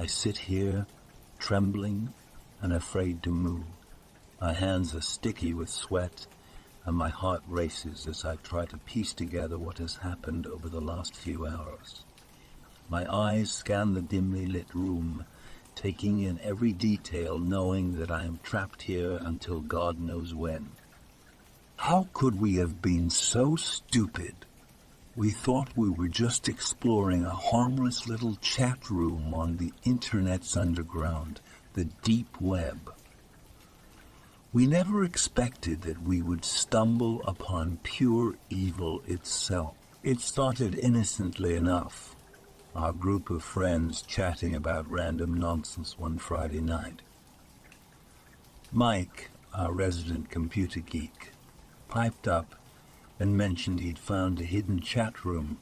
I sit here, trembling and afraid to move. My hands are sticky with sweat, and my heart races as I try to piece together what has happened over the last few hours. My eyes scan the dimly lit room, taking in every detail, knowing that I am trapped here until God knows when. How could we have been so stupid? We thought we were just exploring a harmless little chat room on the internet's underground, the deep web. We never expected that we would stumble upon pure evil itself. It started innocently enough, our group of friends chatting about random nonsense one Friday night. Mike, our resident computer geek, piped up and mentioned he'd found a hidden chat room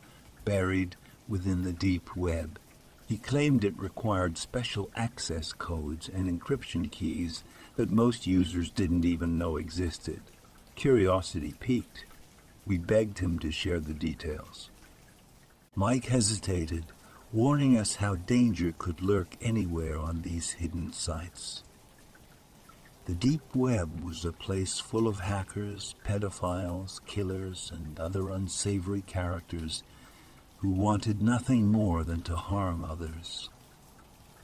buried within the deep web. He claimed it required special access codes and encryption keys that most users didn't even know existed. Curiosity piqued. We begged him to share the details. Mike hesitated, warning us how danger could lurk anywhere on these hidden sites. The deep web was a place full of hackers, pedophiles, killers, and other unsavory characters who wanted nothing more than to harm others.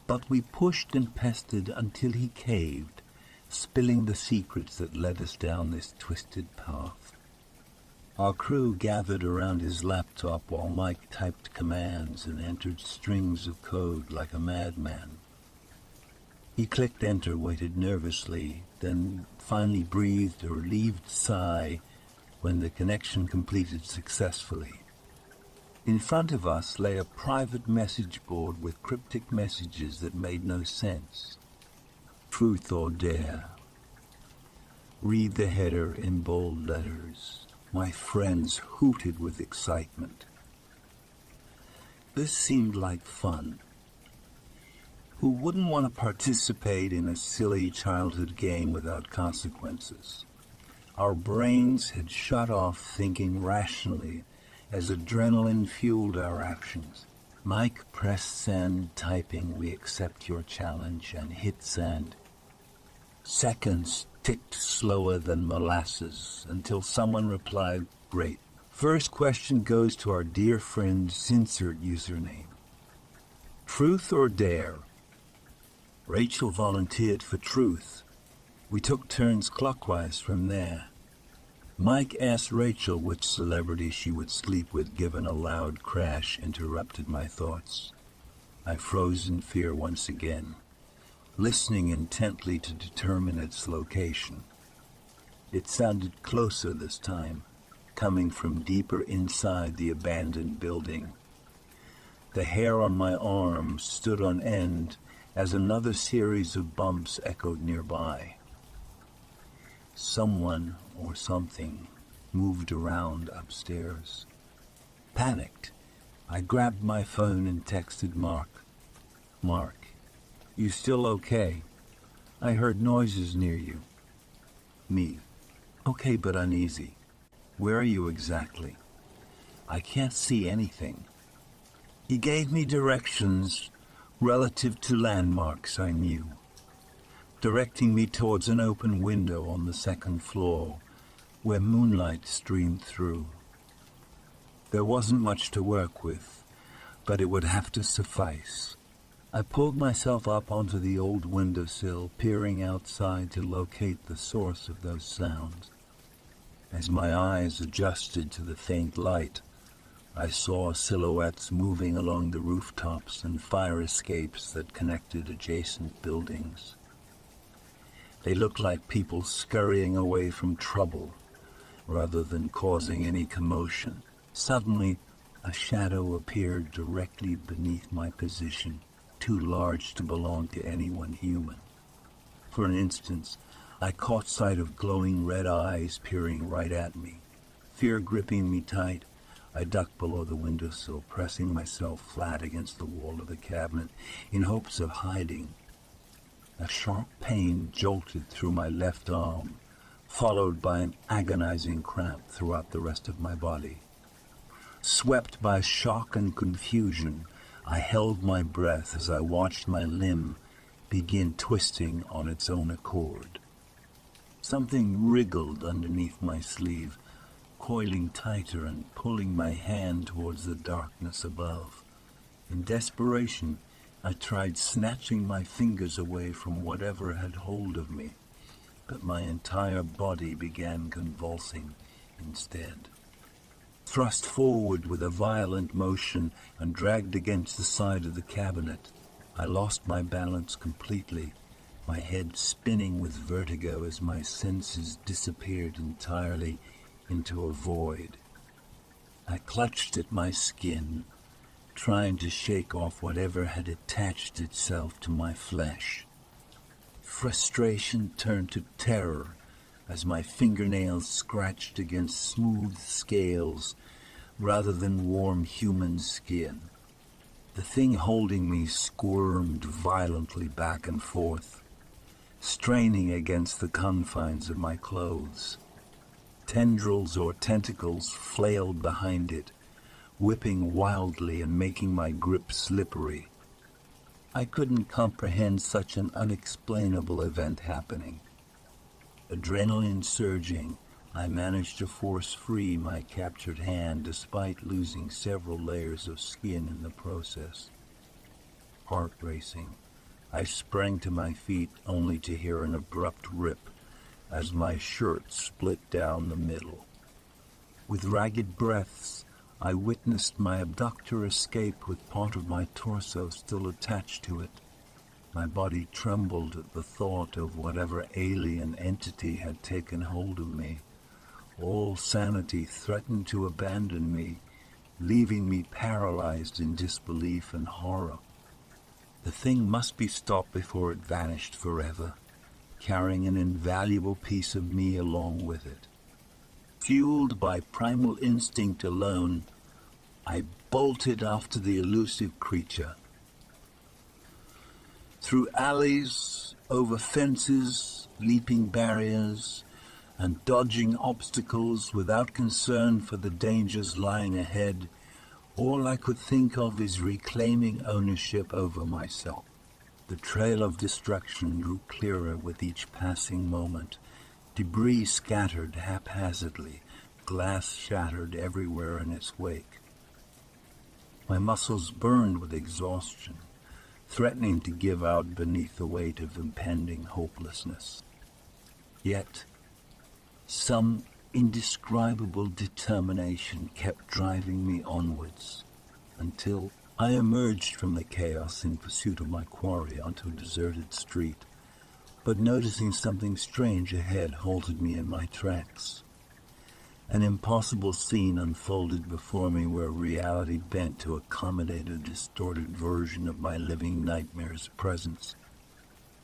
But we pushed and pestered until he caved, spilling the secrets that led us down this twisted path. Our crew gathered around his laptop while Mike typed commands and entered strings of code like a madman. He clicked enter, waited nervously, then finally breathed a relieved sigh when the connection completed successfully. In front of us lay a private message board with cryptic messages that made no sense. Truth or dare. Read the header in bold letters. My friends hooted with excitement. This seemed like fun. Who wouldn't want to participate in a silly childhood game without consequences? Our brains had shut off thinking rationally as adrenaline fueled our actions. Mike pressed send, typing, "We accept your challenge," and hit send. Seconds ticked slower than molasses until someone replied, "Great. First question goes to our dear friend Insert username. Truth or dare?" Rachel volunteered for truth. We took turns clockwise from there. Mike asked Rachel which celebrity she would sleep with given a loud crash interrupted my thoughts. I froze in fear once again, listening intently to determine its location. It sounded closer this time, coming from deeper inside the abandoned building. The hair on my arm stood on end as another series of bumps echoed nearby. Someone or something moved around upstairs. Panicked, I grabbed my phone and texted Mark. "Mark, you still okay? I heard noises near you." Me. "Okay, but uneasy. Where are you exactly?" "I can't see anything." He gave me directions relative to landmarks I knew, directing me towards an open window on the second floor where moonlight streamed through. There wasn't much to work with, but it would have to suffice. I pulled myself up onto the old windowsill, peering outside to locate the source of those sounds. As my eyes adjusted to the faint light, I saw silhouettes moving along the rooftops and fire escapes that connected adjacent buildings. They looked like people scurrying away from trouble rather than causing any commotion. Suddenly, a shadow appeared directly beneath my position, too large to belong to anyone human. For an instant, I caught sight of glowing red eyes peering right at me. Fear gripping me tight, I ducked below the windowsill, pressing myself flat against the wall of the cabinet in hopes of hiding. A sharp pain jolted through my left arm, followed by an agonizing cramp throughout the rest of my body. Swept by shock and confusion, I held my breath as I watched my limb begin twisting on its own accord. Something wriggled underneath my sleeve, coiling tighter and pulling my hand towards the darkness above. In desperation, I tried snatching my fingers away from whatever had hold of me, but my entire body began convulsing instead. Thrust forward with a violent motion and dragged against the side of the cabinet, I lost my balance completely, my head spinning with vertigo as my senses disappeared entirely into a void. I clutched at my skin, trying to shake off whatever had attached itself to my flesh. Frustration turned to terror as my fingernails scratched against smooth scales rather than warm human skin. The thing holding me squirmed violently back and forth, straining against the confines of my clothes. Tendrils or tentacles flailed behind it, whipping wildly and making my grip slippery. I couldn't comprehend such an unexplainable event happening. Adrenaline surging, I managed to force free my captured hand despite losing several layers of skin in the process. Heart racing, I sprang to my feet only to hear an abrupt rip as my shirt split down the middle. With ragged breaths, I witnessed my abductor escape with part of my torso still attached to it. My body trembled at the thought of whatever alien entity had taken hold of me. All sanity threatened to abandon me, leaving me paralyzed in disbelief and horror. The thing must be stopped before it vanished forever, carrying an invaluable piece of me along with it. Fueled by primal instinct alone, I bolted after the elusive creature. Through alleys, over fences, leaping barriers, and dodging obstacles without concern for the dangers lying ahead, all I could think of is reclaiming ownership over myself. The trail of destruction grew clearer with each passing moment. Debris scattered haphazardly, glass shattered everywhere in its wake. My muscles burned with exhaustion, threatening to give out beneath the weight of impending hopelessness. Yet, some indescribable determination kept driving me onwards, until I emerged from the chaos in pursuit of my quarry onto a deserted street, but noticing something strange ahead halted me in my tracks. An impossible scene unfolded before me where reality bent to accommodate a distorted version of my living nightmare's presence.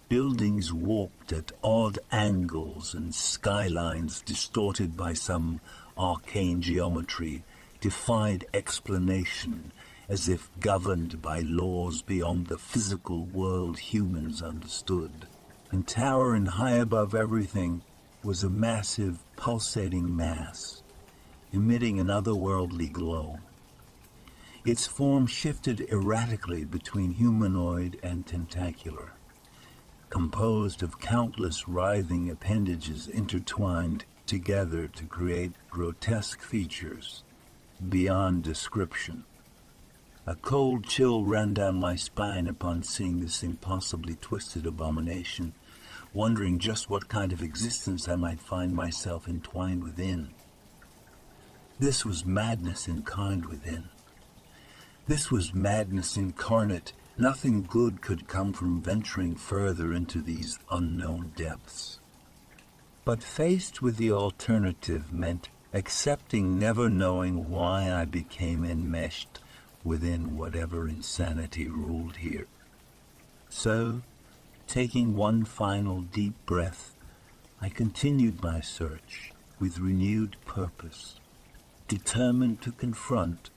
Buildings warped at odd angles and skylines distorted by some arcane geometry defied explanation, as if governed by laws beyond the physical world humans understood. And towering high above everything was a massive, pulsating mass, emitting an otherworldly glow. Its form shifted erratically between humanoid and tentacular, composed of countless writhing appendages intertwined together to create grotesque features beyond description. A cold chill ran down my spine upon seeing this impossibly twisted abomination, wondering just what kind of existence I might find myself entwined within. This was madness incarnate within. This was madness incarnate. Nothing good could come from venturing further into these unknown depths. But faced with the alternative meant accepting never knowing why I became enmeshed within whatever insanity ruled here. So, taking one final deep breath, I continued my search with renewed purpose, determined to confront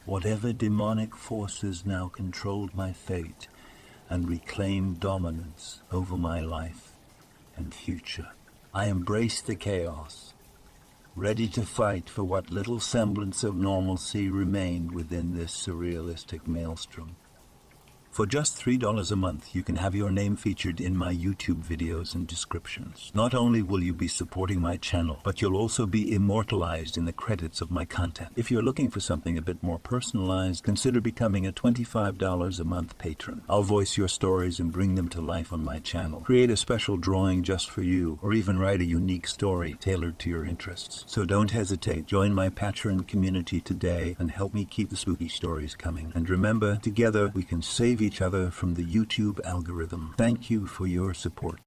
whatever demonic forces now controlled my fate and reclaimed dominance over my life and future. I embraced the chaos, ready to fight for what little semblance of normalcy remained within this surrealistic maelstrom. For just $3 a month, you can have your name featured in my YouTube videos and descriptions. Not only will you be supporting my channel, but you'll also be immortalized in the credits of my content. If you're looking for something a bit more personalized, consider becoming a $25 a month patron. I'll voice your stories and bring them to life on my channel. Create a special drawing just for you, or even write a unique story tailored to your interests. So don't hesitate. Join my Patreon community today and help me keep the spooky stories coming. And remember, together we can save each other from the YouTube algorithm. Thank you for your support.